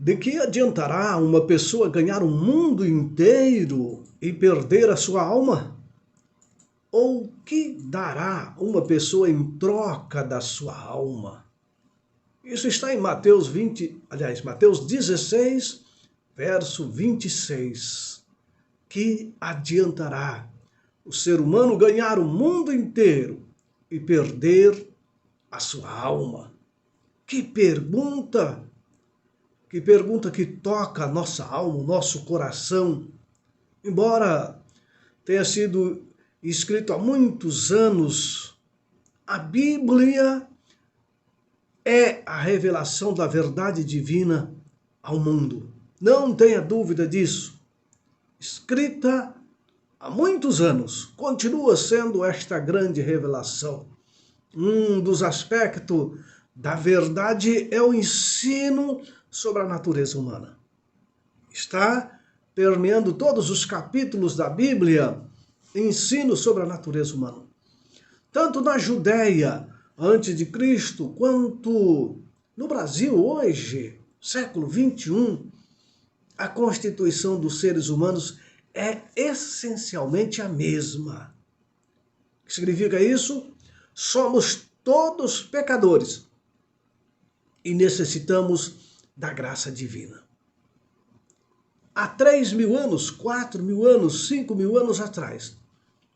De que adiantará uma pessoa ganhar o mundo inteiro e perder a sua alma? Ou que dará uma pessoa em troca da sua alma? Isso está em Mateus 16, verso 26. Que adiantará o ser humano ganhar o mundo inteiro e perder a sua alma? Que pergunta! Que pergunta que toca a nossa alma, o nosso coração. Embora tenha sido escrito há muitos anos, a Bíblia é a revelação da verdade divina ao mundo. Não tenha dúvida disso. Escrita há muitos anos, continua sendo esta grande revelação. Um dos aspectos da verdade é o ensino sobre a natureza humana. Está permeando todos os capítulos da Bíblia, ensino sobre a natureza humana. Tanto na Judéia, antes de Cristo, quanto no Brasil hoje, século 21, a constituição dos seres humanos é essencialmente a mesma. O que significa isso? Somos todos pecadores e necessitamos da graça divina. Há 3.000 anos, 4.000 anos, 5.000 anos atrás,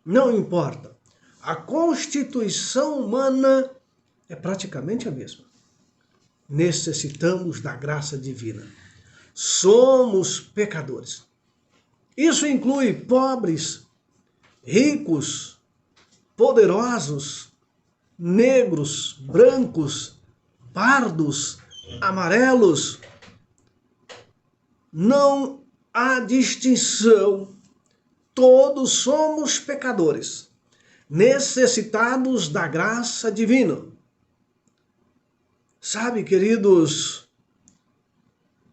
não importa, a constituição humana é praticamente a mesma. Necessitamos da graça divina. Somos pecadores. Isso inclui pobres, ricos, poderosos, negros, brancos, pardos, amarelos. Não há distinção. Todos somos pecadores, necessitados da graça divina. Sabe, queridos,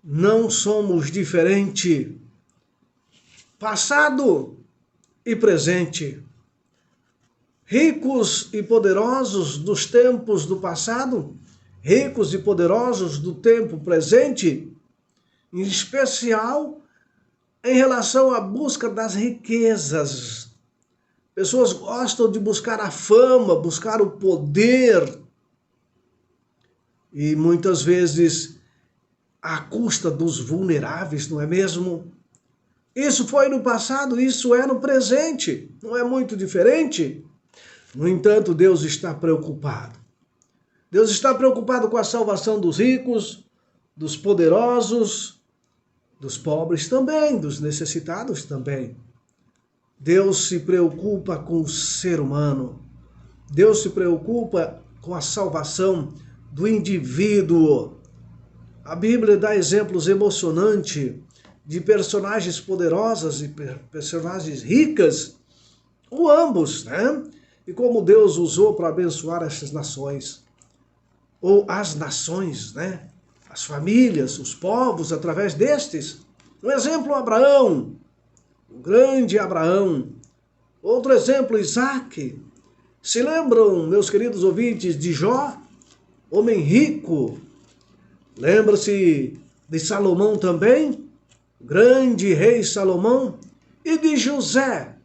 não somos diferente. Passado e presente. Ricos e poderosos dos tempos do passado, ricos e poderosos do tempo presente, em especial em relação à busca das riquezas. Pessoas gostam de buscar a fama, buscar o poder, e muitas vezes à custa dos vulneráveis, não é mesmo? Isso foi no passado, isso é no presente, não é muito diferente? No entanto, Deus está preocupado. Deus está preocupado com a salvação dos ricos, dos poderosos, dos pobres também, dos necessitados também. Deus se preocupa com o ser humano. Deus se preocupa com a salvação do indivíduo. A Bíblia dá exemplos emocionantes de personagens poderosas e personagens ricas, ou ambos, né? E como Deus usou para abençoar essas nações, ou as nações, né? As famílias, os povos, através destes. Um exemplo, Abraão, o grande Abraão. Outro exemplo, Isaac. Se lembram, meus queridos ouvintes, de Jó, homem rico? Lembra-se de Salomão também, grande rei Salomão? E de José,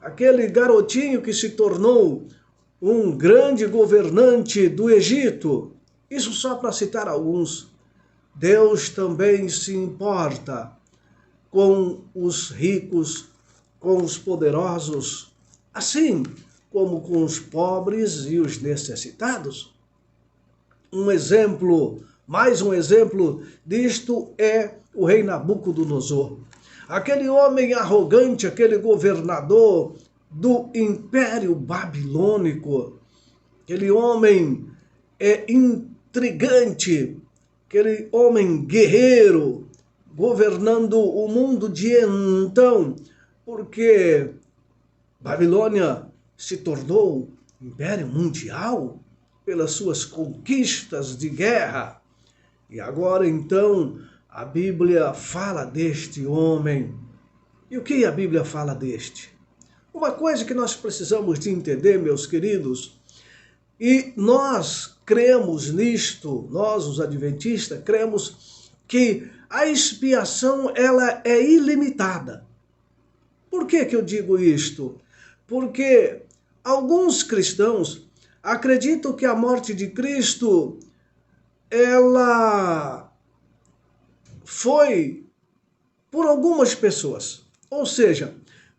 aquele garotinho que se tornou um grande governante do Egito? Isso só para citar alguns. Deus também se importa com os ricos, com os poderosos, assim como com os pobres e os necessitados. Um exemplo, mais um exemplo disto é o rei Nabucodonosor. Aquele homem arrogante, aquele governador do Império Babilônico, aquele homem intrigante, aquele homem guerreiro, governando o mundo de então, porque Babilônia se tornou império mundial pelas suas conquistas de guerra. E agora então a Bíblia fala deste homem. E o que a Bíblia fala deste? Uma coisa que nós precisamos de entender, meus queridos, e nós cremos nisto, nós os adventistas cremos que a expiação ela é ilimitada. Por que eu digo isto? Porque alguns cristãos acreditam que a morte de Cristo ela foi por algumas pessoas. Ou seja,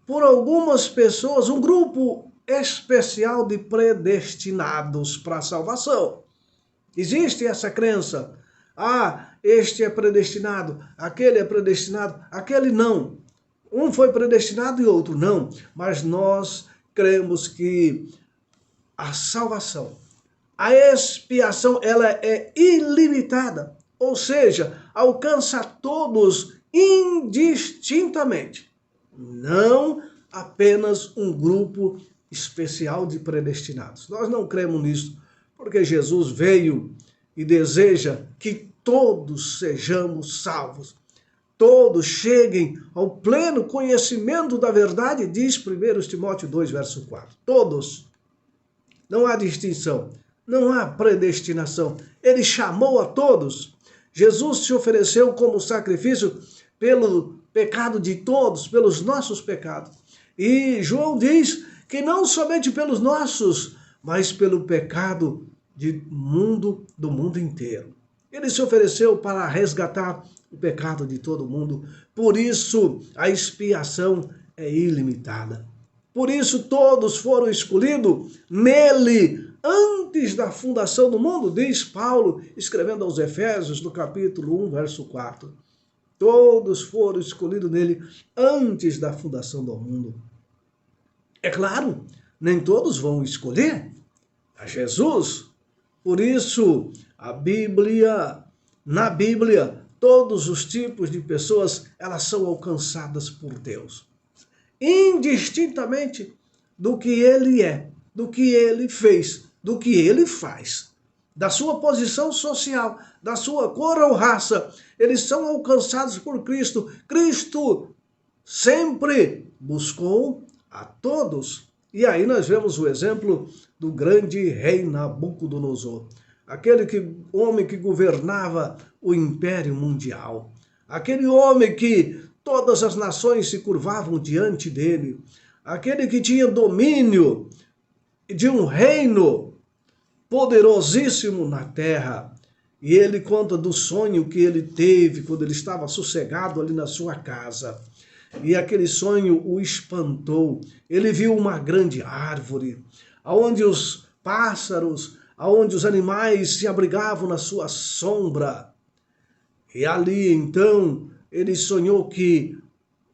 por algumas pessoas, um grupo especial de predestinados para a salvação. Existe essa crença. Ah, este é predestinado, aquele é predestinado, aquele não. Um foi predestinado e outro não. Mas nós cremos que a salvação, a expiação, ela é ilimitada. Ou seja, alcança a todos indistintamente. Não apenas um grupo especial de predestinados. Nós não cremos nisso, porque Jesus veio e deseja que todos sejamos salvos. Todos cheguem ao pleno conhecimento da verdade, diz 1 Timóteo 2, verso 4. Todos. Não há distinção, não há predestinação. Ele chamou a todos. Jesus se ofereceu como sacrifício pelo pecado de todos, pelos nossos pecados. E João diz que não somente pelos nossos, mas pelo pecado do mundo inteiro. Ele se ofereceu para resgatar o pecado de todo mundo. Por isso, a expiação é ilimitada. Por isso, todos foram escolhidos nele antes da fundação do mundo, diz Paulo, escrevendo aos Efésios, no capítulo 1, verso 4. Todos foram escolhidos nele antes da fundação do mundo. É claro, nem todos vão escolher a Jesus. Por isso, na Bíblia, todos os tipos de pessoas, elas são alcançadas por Deus. Indistintamente do que ele é, do que ele fez, do que ele faz, da sua posição social, da sua cor ou raça, eles são alcançados por Cristo. Cristo sempre buscou a todos. E aí nós vemos o exemplo do grande rei Nabucodonosor, aquele homem que governava o império mundial, aquele homem que todas as nações se curvavam diante dele, aquele que tinha domínio de um reino poderosíssimo na terra. E ele conta do sonho que ele teve quando ele estava sossegado ali na sua casa. E aquele sonho o espantou. Ele viu uma grande árvore, onde os pássaros, onde os animais se abrigavam na sua sombra. E ali, então, ele sonhou que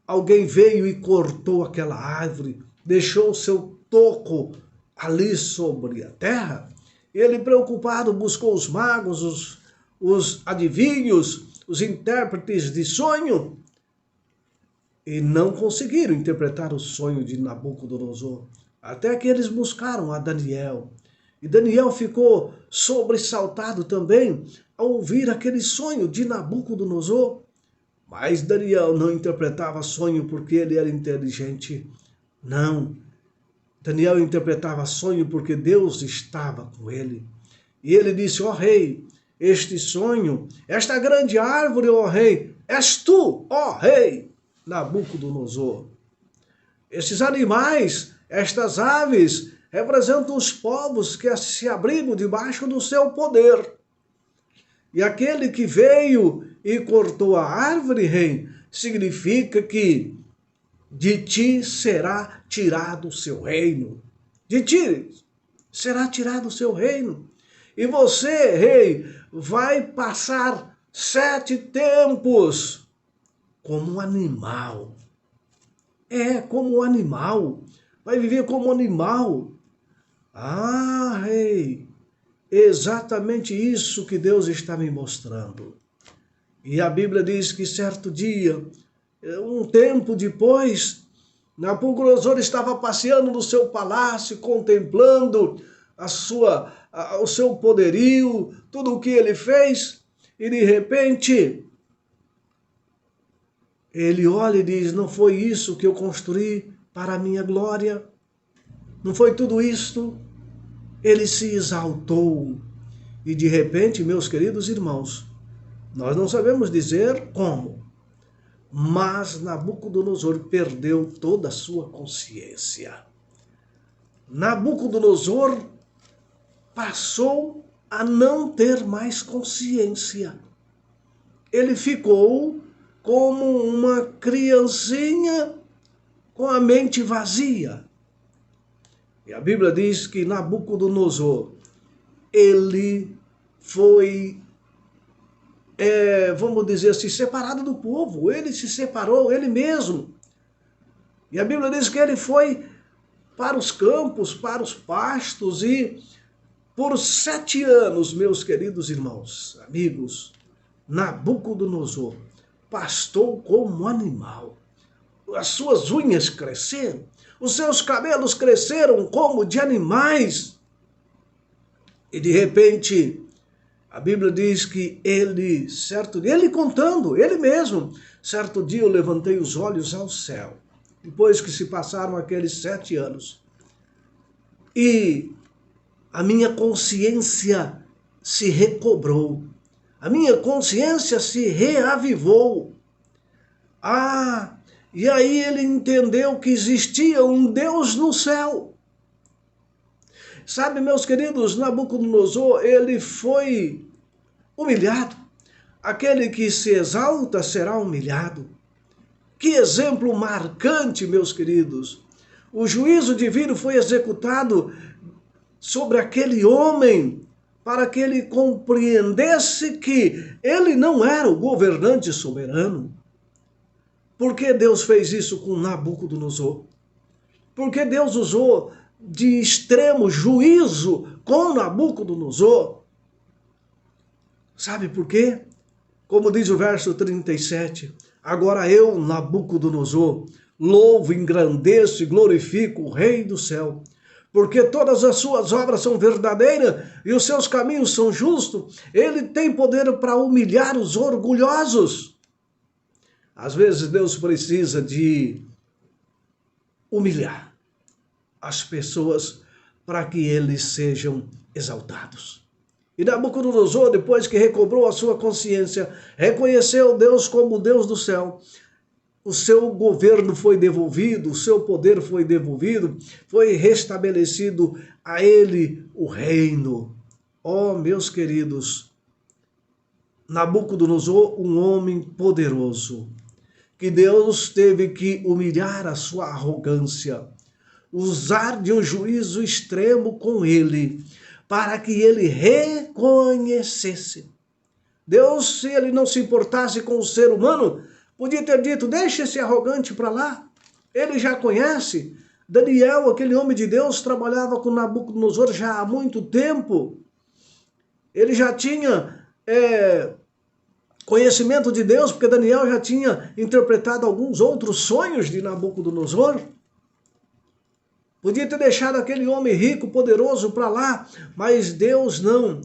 alguém veio e cortou aquela árvore, deixou o seu toco ali sobre a terra. Ele, preocupado, buscou os magos, os adivinhos, os intérpretes de sonho, e não conseguiram interpretar o sonho de Nabucodonosor. Até que eles buscaram a Daniel. E Daniel ficou sobressaltado também ao ouvir aquele sonho de Nabucodonosor. Mas Daniel não interpretava sonho porque ele era inteligente. Não. Daniel interpretava sonho porque Deus estava com ele. E ele disse: ó rei, este sonho, esta grande árvore, ó rei, és tu, ó rei Nabucodonosor. Esses animais, estas aves, representam os povos que se abrigam debaixo do seu poder. E aquele que veio e cortou a árvore, rei, significa que de ti será tirado o seu reino. De ti será tirado o seu reino. E você, rei, vai passar 7 tempos como um animal. Como um animal. Vai viver como um animal. Ah, rei, exatamente isso que Deus está me mostrando. E a Bíblia diz que certo dia, um tempo depois, Nabucodonosor estava passeando no seu palácio, contemplando o seu poderio, tudo o que ele fez, e de repente ele olha e diz: não foi isso que eu construí para a minha glória? Não foi tudo isto? Ele se exaltou. E de repente, meus queridos irmãos, Nós não sabemos dizer como, mas Nabucodonosor perdeu toda a sua consciência. Nabucodonosor passou a não ter mais consciência. Ele ficou como uma criancinha com a mente vazia. E a Bíblia diz que Nabucodonosor, ele foi, vamos dizer assim, separado do povo. Ele se separou, ele mesmo. E a Bíblia diz que ele foi para os campos, para os pastos, e por 7 anos, meus queridos irmãos, amigos, Nabucodonosor pastou como um animal. As suas unhas cresceram, os seus cabelos cresceram como de animais. E de repente, a Bíblia diz que ele, certo dia, ele contando, ele mesmo, certo dia eu levantei os olhos ao céu, depois que se passaram aqueles 7 anos, e a minha consciência se recobrou, a minha consciência se reavivou. E aí ele entendeu que existia um Deus no céu. Sabe, meus queridos, Nabucodonosor, ele foi humilhado. Aquele que se exalta será humilhado. Que exemplo marcante, meus queridos. O juízo divino foi executado sobre aquele homem para que ele compreendesse que ele não era o governante soberano. Por que Deus fez isso com Nabucodonosor? Porque Deus usou de extremo juízo com Nabucodonosor. Sabe por quê? Como diz o verso 37, agora eu, Nabucodonosor, louvo, engrandeço e glorifico o Rei do céu, porque todas as suas obras são verdadeiras e os seus caminhos são justos. Ele tem poder para humilhar os orgulhosos. Às vezes Deus precisa de humilhar as pessoas para que eles sejam exaltados. E Nabucodonosor, depois que recobrou a sua consciência, reconheceu Deus como Deus do céu, o seu governo foi devolvido, o seu poder foi devolvido, foi restabelecido a ele o reino. Oh, meus queridos, Nabucodonosor, um homem poderoso, que Deus teve que humilhar a sua arrogância, usar de um juízo extremo com ele, para que ele reconhecesse. Deus, se ele não se importasse com o ser humano, podia ter dito, deixa esse arrogante para lá. Ele já conhece. Daniel, aquele homem de Deus, trabalhava com Nabucodonosor já há muito tempo. Ele já tinha conhecimento de Deus, porque Daniel já tinha interpretado alguns outros sonhos de Nabucodonosor. Podia ter deixado aquele homem rico, poderoso para lá, mas Deus não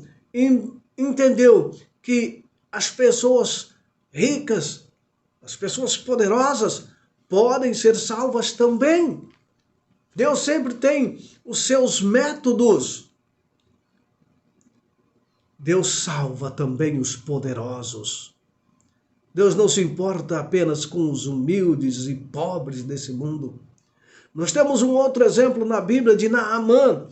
entendeu que as pessoas ricas, as pessoas poderosas, podem ser salvas também. Deus sempre tem os seus métodos. Deus salva também os poderosos. Deus não se importa apenas com os humildes e pobres desse mundo. Nós temos um outro exemplo na Bíblia de Naamã,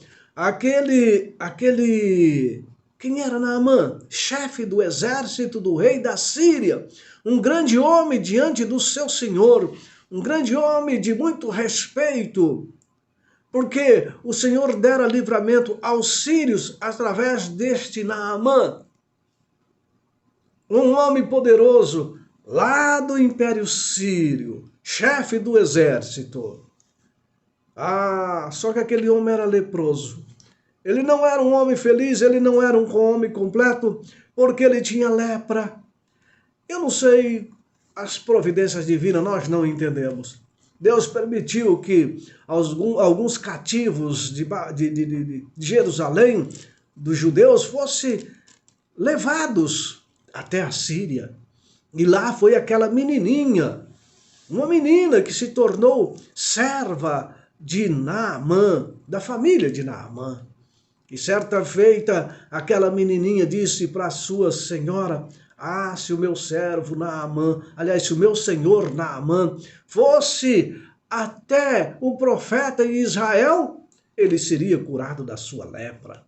quem era Naamã? Chefe do exército do rei da Síria, um grande homem diante do seu Senhor, um grande homem de muito respeito, porque o Senhor dera livramento aos sírios através deste Naamã, um homem poderoso lá do Império Sírio, chefe do exército. Só que aquele homem era leproso. Ele não era um homem feliz, ele não era um homem completo, porque ele tinha lepra. Eu não sei, as providências divinas nós não entendemos. Deus permitiu que alguns cativos de Jerusalém, dos judeus, fossem levados até a Síria. E lá foi aquela menininha, uma menina que se tornou serva de Naamã, da família de Naamã. E certa feita, aquela menininha disse para a sua senhora, Ah, se o meu servo Naamã, aliás, se o meu senhor Naamã fosse até o profeta em Israel, ele seria curado da sua lepra.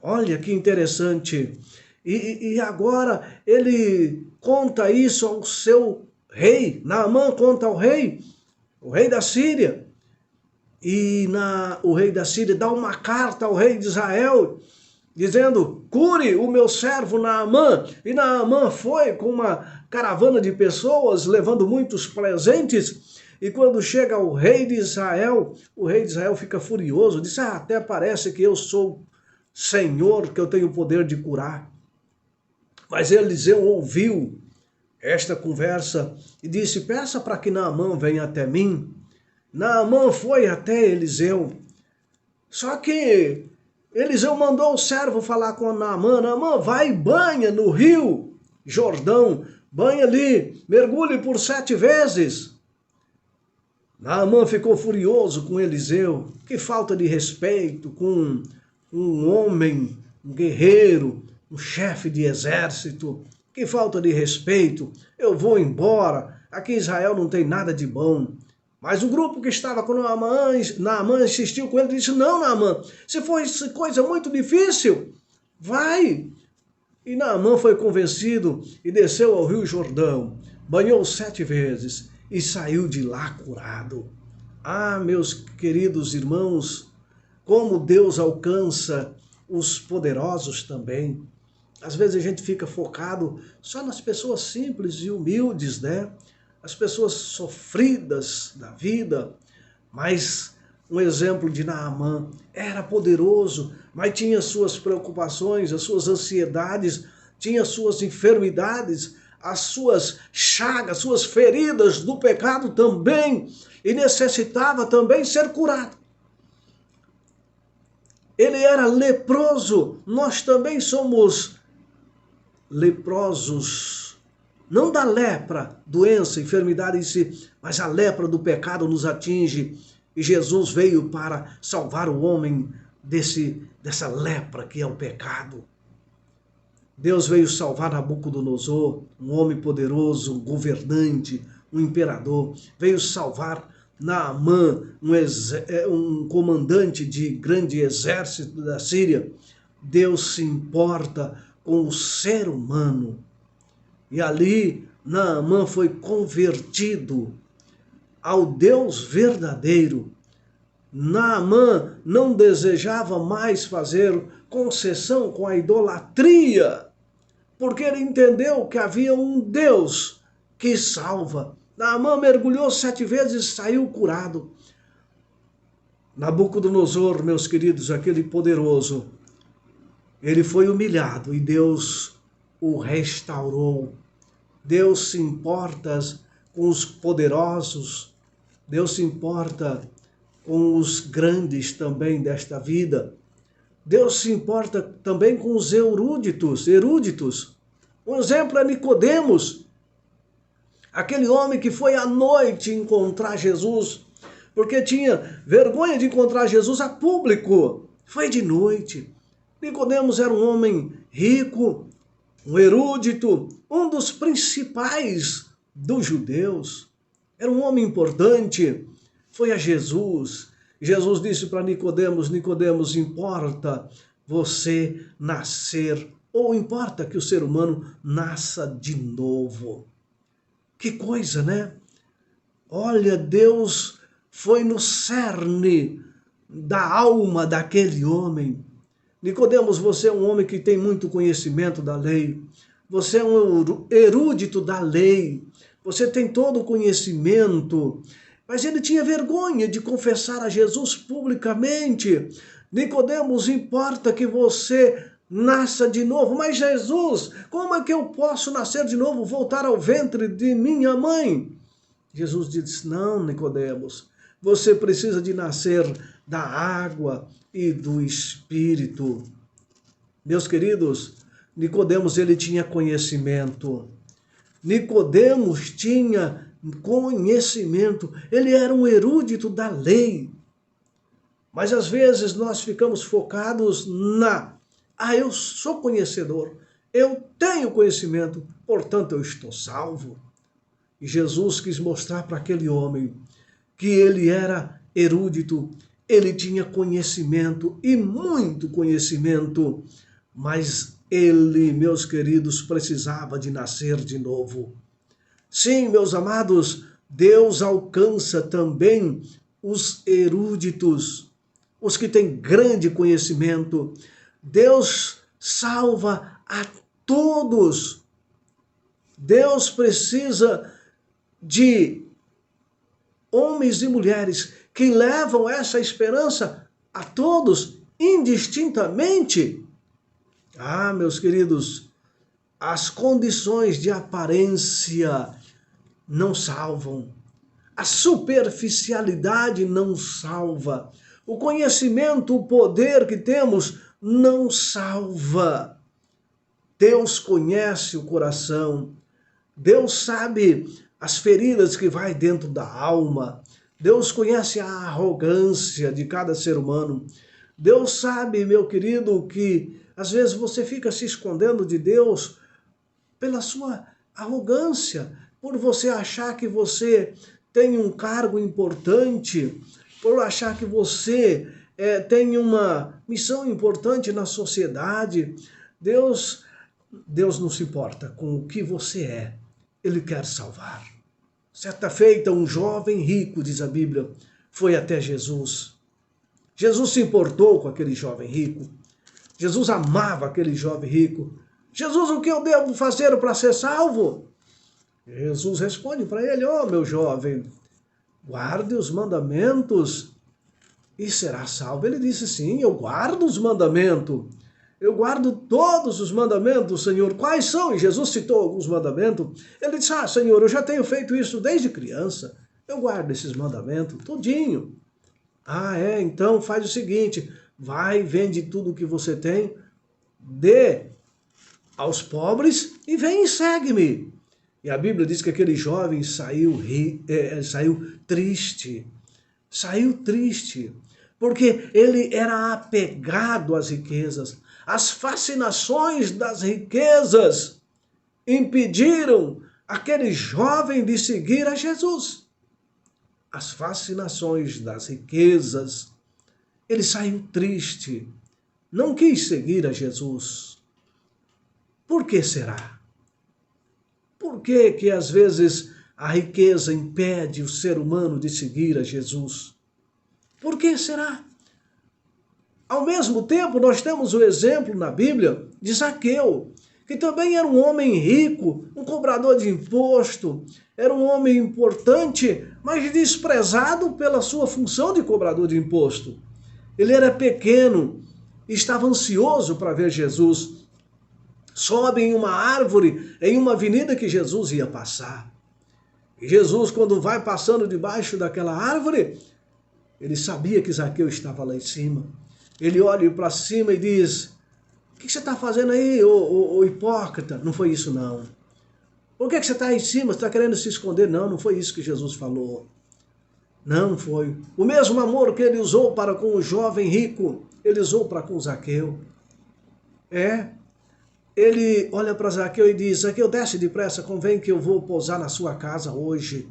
Olha que interessante. E agora ele conta isso ao seu rei. Naamã conta ao rei, o rei da Síria. E o rei da Síria dá uma carta ao rei de Israel, dizendo: cure o meu servo Naamã. E Naamã foi com uma caravana de pessoas, levando muitos presentes. E quando chega o rei de Israel fica furioso, diz: ah, até parece que eu sou Senhor, que eu tenho o poder de curar. Mas Eliseu ouviu esta conversa e disse: peça para que Naamã venha até mim. Naamã foi até Eliseu. Só que Eliseu mandou o servo falar com Naamã: Naamã, vai e banha no rio Jordão, banha ali, mergulhe por 7 vezes. Naamã ficou furioso com Eliseu. Que falta de respeito com um homem, um guerreiro, um chefe de exército. Que falta de respeito. Eu vou embora. Aqui em Israel não tem nada de bom. Mas o grupo que estava com Naamã insistiu com ele e disse: não, Naamã, se foi coisa muito difícil, vai. E Naamã foi convencido e desceu ao Rio Jordão, banhou 7 vezes e saiu de lá curado. Ah, meus queridos irmãos, como Deus alcança os poderosos também. Às vezes a gente fica focado só nas pessoas simples e humildes, né? As pessoas sofridas da vida, mas um exemplo de Naamã era poderoso, mas tinha suas preocupações, as suas ansiedades, tinha suas enfermidades, as suas chagas, suas feridas do pecado também, e necessitava também ser curado. Ele era leproso, nós também somos leprosos. Não da lepra, doença, enfermidade em si, mas a lepra do pecado nos atinge. E Jesus veio para salvar o homem dessa lepra que é o pecado. Deus veio salvar Nabucodonosor, um homem poderoso, um governante, um imperador. Veio salvar Naamã, um comandante de grande exército da Síria. Deus se importa com o ser humano. E ali Naamã foi convertido ao Deus verdadeiro. Naamã não desejava mais fazer concessão com a idolatria, porque ele entendeu que havia um Deus que salva. Naamã mergulhou 7 vezes e saiu curado. Nabucodonosor, meus queridos, aquele poderoso, ele foi humilhado e Deus o restaurou. Deus se importa com os poderosos, Deus se importa com os grandes também desta vida. Deus se importa também com os eruditos. Um exemplo é Nicodemos, aquele homem que foi à noite encontrar Jesus, porque tinha vergonha de encontrar Jesus a público. Foi de noite. Nicodemos era um homem rico, um erudito, um dos principais dos judeus. Era um homem importante. Foi a Jesus. Jesus disse para Nicodemos: Nicodemos, importa você nascer, ou importa que o ser humano nasça de novo. Que coisa, né? Olha, Deus foi no cerne da alma daquele homem. Nicodemos, você é um homem que tem muito conhecimento da lei. Você é um erudito da lei. Você tem todo o conhecimento. Mas ele tinha vergonha de confessar a Jesus publicamente. Nicodemos, importa que você nasça de novo. Mas Jesus, como é que eu posso nascer de novo, voltar ao ventre de minha mãe? Jesus disse: não, Nicodemos, você precisa de nascer da água e do Espírito. Meus queridos, Nicodemos, ele tinha conhecimento. Nicodemos tinha conhecimento. Ele era um erudito da lei. Mas às vezes nós ficamos focados eu sou conhecedor. Eu tenho conhecimento, portanto eu estou salvo. E Jesus quis mostrar para aquele homem que ele era erudito, ele tinha conhecimento e muito conhecimento, mas ele, meus queridos, precisava de nascer de novo. Sim, meus amados, Deus alcança também os eruditos, os que têm grande conhecimento. Deus salva a todos. Deus precisa de homens e mulheres que levam essa esperança a todos, indistintamente. Ah, meus queridos, as condições de aparência não salvam. A superficialidade não salva. O conhecimento, o poder que temos não salva. Deus conhece o coração. Deus sabe as feridas que vai dentro da alma. Deus conhece a arrogância de cada ser humano. Deus sabe, meu querido, que às vezes você fica se escondendo de Deus pela sua arrogância, por você achar que você tem um cargo importante, por achar que você tem uma missão importante na sociedade. Deus não se importa com o que você é. Ele quer salvar. Certa feita, um jovem rico, diz a Bíblia, foi até Jesus. Jesus se importou com aquele jovem rico. Jesus amava aquele jovem rico. Jesus, o que eu devo fazer para ser salvo? Jesus responde para ele: ó, meu jovem, guarde os mandamentos e será salvo. Ele disse: sim, eu guardo os mandamentos. Eu guardo todos os mandamentos, Senhor. Quais são? E Jesus citou alguns mandamentos. Ele disse: ah, Senhor, eu já tenho feito isso desde criança. Eu guardo esses mandamentos todinho. Ah, é? Então faz o seguinte, vai, vende tudo o que você tem, dê aos pobres e vem e segue-me. E a Bíblia diz que aquele jovem saiu triste. Saiu triste, porque ele era apegado às riquezas. As fascinações das riquezas impediram aquele jovem de seguir a Jesus. As fascinações das riquezas. Ele saiu triste, não quis seguir a Jesus. Por que será? Por que às vezes a riqueza impede o ser humano de seguir a Jesus? Por que será? Ao mesmo tempo, nós temos o exemplo na Bíblia de Zaqueu, que também era um homem rico, um cobrador de imposto, era um homem importante, mas desprezado pela sua função de cobrador de imposto. Ele era pequeno, estava ansioso para ver Jesus. Sobe em uma árvore, em uma avenida que Jesus ia passar. E Jesus, quando vai passando debaixo daquela árvore, ele sabia que Zaqueu estava lá em cima. Ele olha para cima e diz: o que você está fazendo aí, ô hipócrita? Não foi isso, não. Por que você está aí em cima? Você está querendo se esconder? Não, não foi isso que Jesus falou. Não foi. O mesmo amor que ele usou para com o jovem rico, ele usou para com Zaqueu. Ele olha para Zaqueu e diz: Zaqueu, desce depressa, convém que eu vou pousar na sua casa hoje.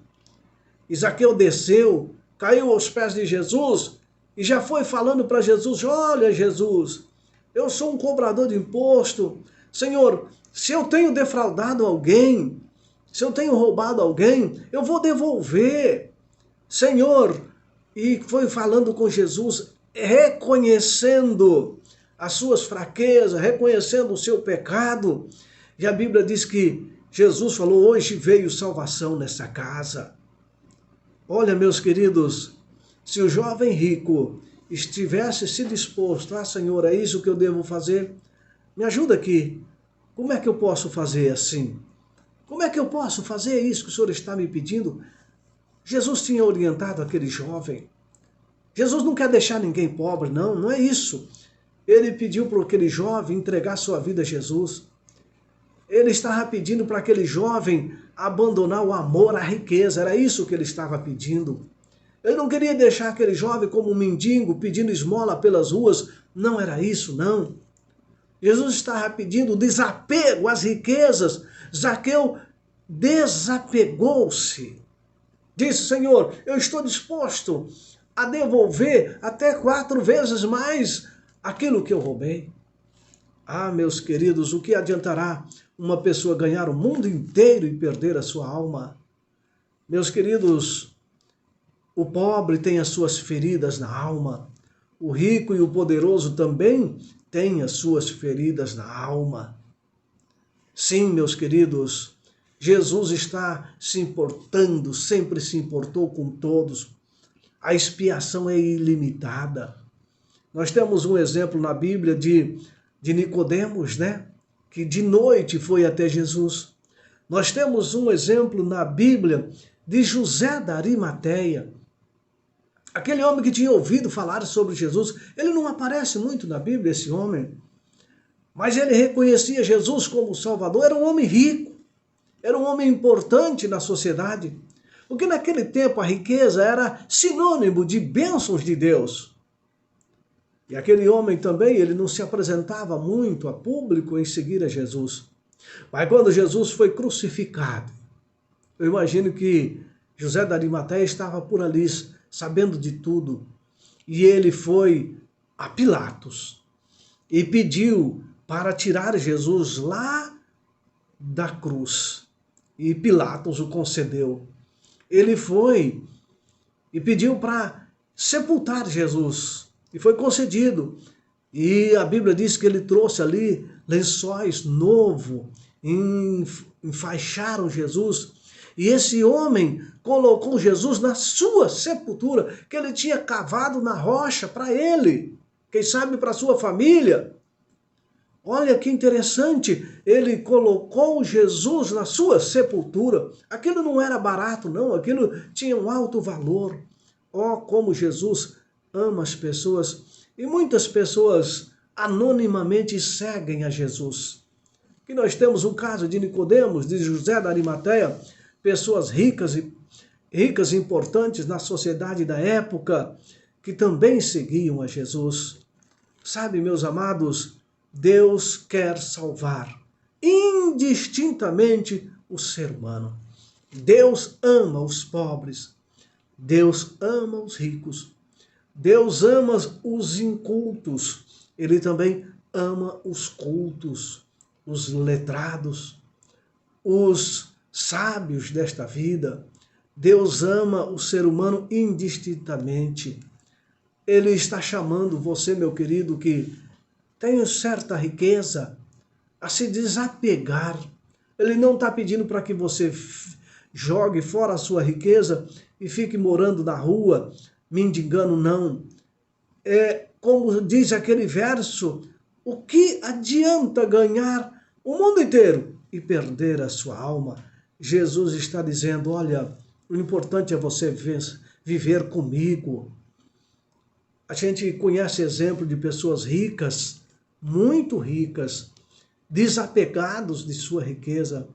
E Zaqueu desceu, caiu aos pés de Jesus e já foi falando para Jesus: olha, Jesus, eu sou um cobrador de imposto. Senhor, se eu tenho defraudado alguém, se eu tenho roubado alguém, eu vou devolver. Senhor, e foi falando com Jesus, reconhecendo as suas fraquezas, reconhecendo o seu pecado. E a Bíblia diz que Jesus falou: hoje veio salvação nessa casa. Olha, meus queridos, se o jovem rico estivesse se disposto: ah, Senhor, é isso que eu devo fazer? Me ajuda aqui. Como é que eu posso fazer assim? Como é que eu posso fazer isso que o Senhor está me pedindo? Jesus tinha orientado aquele jovem. Jesus não quer deixar ninguém pobre, não, não é isso. Ele pediu para aquele jovem entregar sua vida a Jesus. Ele estava pedindo para aquele jovem abandonar o amor à riqueza, era isso que ele estava pedindo. Ele não queria deixar aquele jovem como um mendigo pedindo esmola pelas ruas, não era isso, não. Jesus está pedindo desapego às riquezas. Zaqueu desapegou-se. Disse: Senhor, eu estou disposto a devolver até 4 vezes mais aquilo que eu roubei. Ah, meus queridos, o que adiantará uma pessoa ganhar o mundo inteiro e perder a sua alma? Meus queridos, o pobre tem as suas feridas na alma. O rico e o poderoso também têm as suas feridas na alma. Sim, meus queridos, Jesus está se importando, sempre se importou com todos. A expiação é ilimitada. Nós temos um exemplo na Bíblia de Nicodemos, né? Que de noite foi até Jesus. Nós temos um exemplo na Bíblia de José da Arimateia. Aquele homem que tinha ouvido falar sobre Jesus. Ele não aparece muito na Bíblia, esse homem. Mas ele reconhecia Jesus como Salvador. Era um homem rico. Era um homem importante na sociedade. Porque naquele tempo a riqueza era sinônimo de bênçãos de Deus. E aquele homem também, ele não se apresentava muito a público em seguir a Jesus. Mas quando Jesus foi crucificado, eu imagino que José da Arimateia estava por ali, sabendo de tudo. E ele foi a Pilatos e pediu para tirar Jesus lá da cruz. E Pilatos o concedeu. Ele foi e pediu para sepultar Jesus. E foi concedido. E a Bíblia diz que ele trouxe ali lençóis novos, enfaixaram Jesus. E esse homem colocou Jesus na sua sepultura, que ele tinha cavado na rocha para ele, quem sabe para sua família. Olha que interessante, ele colocou Jesus na sua sepultura. Aquilo não era barato, não, aquilo tinha um alto valor. Oh, como Jesus ama as pessoas, e muitas pessoas anonimamente seguem a Jesus. E nós temos o caso de Nicodemos, de José da Arimateia, pessoas ricas e importantes na sociedade da época, que também seguiam a Jesus. Sabe, meus amados, Deus quer salvar indistintamente o ser humano. Deus ama os pobres, Deus ama os ricos, Deus ama os incultos, Ele também ama os cultos, os letrados, os sábios desta vida. Deus ama o ser humano indistintamente. Ele está chamando você, meu querido, que tem certa riqueza, a se desapegar. Ele não está pedindo para que você jogue fora a sua riqueza e fique morando na rua, mendigando, não. É como diz aquele verso: o que adianta ganhar o mundo inteiro e perder a sua alma? Jesus está dizendo: olha, o importante é você viver comigo. A gente conhece exemplo de pessoas ricas, muito ricas, desapegados de sua riqueza,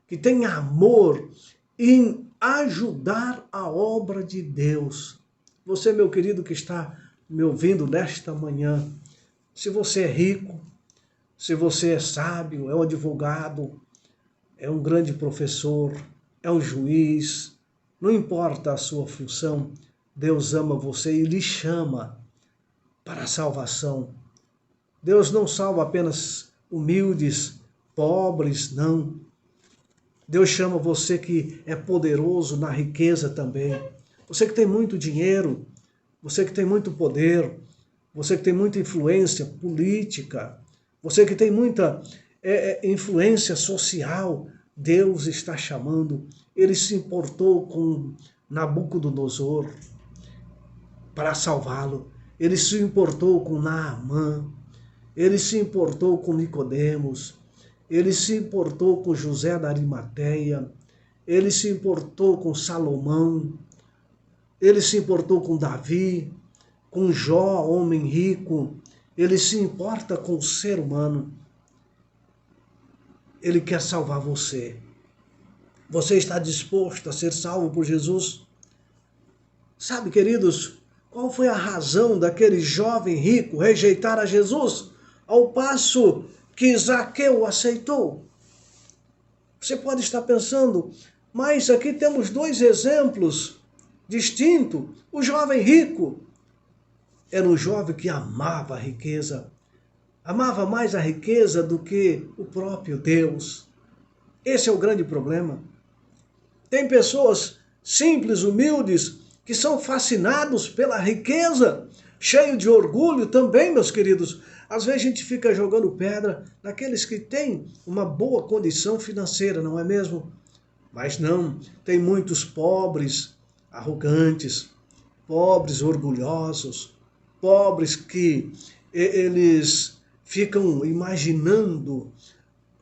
que têm amor em ajudar a obra de Deus. Você, meu querido, que está me ouvindo nesta manhã, se você é rico, se você é sábio, é um advogado, é um grande professor, é um juiz, não importa a sua função, Deus ama você e lhe chama para a salvação. Deus não salva apenas humildes, pobres, não. Deus chama você que é poderoso na riqueza também. Você que tem muito dinheiro, você que tem muito poder, você que tem muita influência política, você que tem muita influência social, Deus está chamando. Ele se importou com Nabucodonosor para salvá-lo. Ele se importou com Naamã. Ele se importou com Nicodemos. Ele se importou com José da Arimateia. Ele se importou com Salomão. Ele se importou com Davi, com Jó, homem rico. Ele se importa com o ser humano. Ele quer salvar você. Você está disposto a ser salvo por Jesus? Sabe, queridos, qual foi a razão daquele jovem rico rejeitar a Jesus? ao passo que Zaqueu aceitou. Você pode estar pensando, mas aqui temos dois exemplos distintos. O jovem rico era um jovem que amava a riqueza, amava mais a riqueza do que o próprio Deus. Esse é o grande problema. Tem pessoas simples, humildes, que são fascinados pela riqueza, cheio de orgulho também, meus queridos. Às vezes a gente fica jogando pedra naqueles que têm uma boa condição financeira, não é mesmo? Mas não, tem muitos pobres, arrogantes, pobres, orgulhosos, pobres que eles ficam imaginando,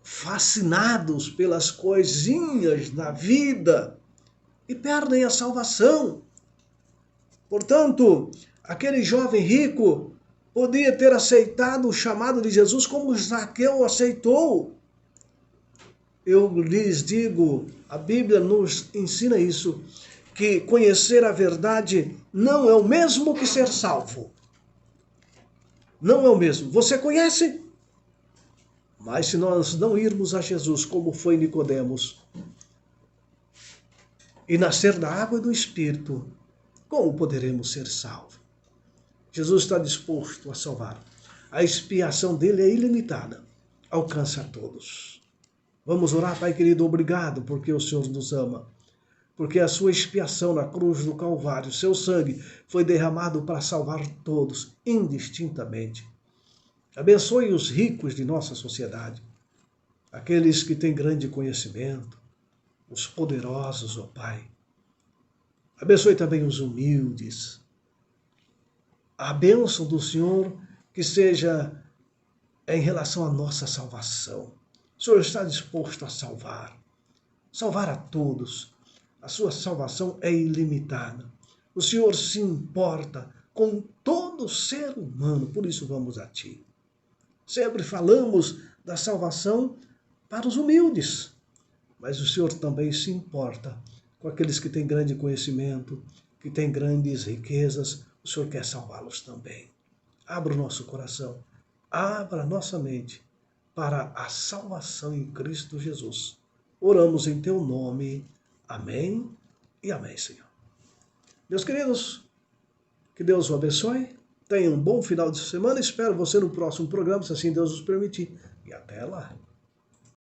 fascinados pelas coisinhas da vida e perdem a salvação. Portanto, aquele jovem rico podia ter aceitado o chamado de Jesus como Zaqueu aceitou. Eu lhes digo, a Bíblia nos ensina isso, que conhecer a verdade não é o mesmo que ser salvo. Não é o mesmo. Você conhece? Mas se nós não irmos a Jesus como foi Nicodemos e nascer da água e do Espírito, como poderemos ser salvos? Jesus está disposto a salvar. A expiação dele é ilimitada, alcança a todos. Vamos orar, Pai querido, obrigado porque o Senhor nos ama. Porque a sua expiação na cruz do Calvário, seu sangue foi derramado para salvar todos, indistintamente. Abençoe os ricos de nossa sociedade, aqueles que têm grande conhecimento, os poderosos, ó Pai. Abençoe também os humildes. A bênção do Senhor que seja em relação à nossa salvação. O Senhor está disposto a salvar a todos. A sua salvação é ilimitada. O Senhor se importa com todo ser humano, por isso vamos a Ti. Sempre falamos da salvação para os humildes, mas o Senhor também se importa com aqueles que têm grande conhecimento, que têm grandes riquezas. O Senhor quer salvá-los também. Abra o nosso coração, abra a nossa mente para a salvação em Cristo Jesus. Oramos em Teu nome. Amém e amém, Senhor. Meus queridos, que Deus o abençoe. Tenha um bom final de semana. Espero você no próximo programa, se assim Deus nos permitir. E até lá.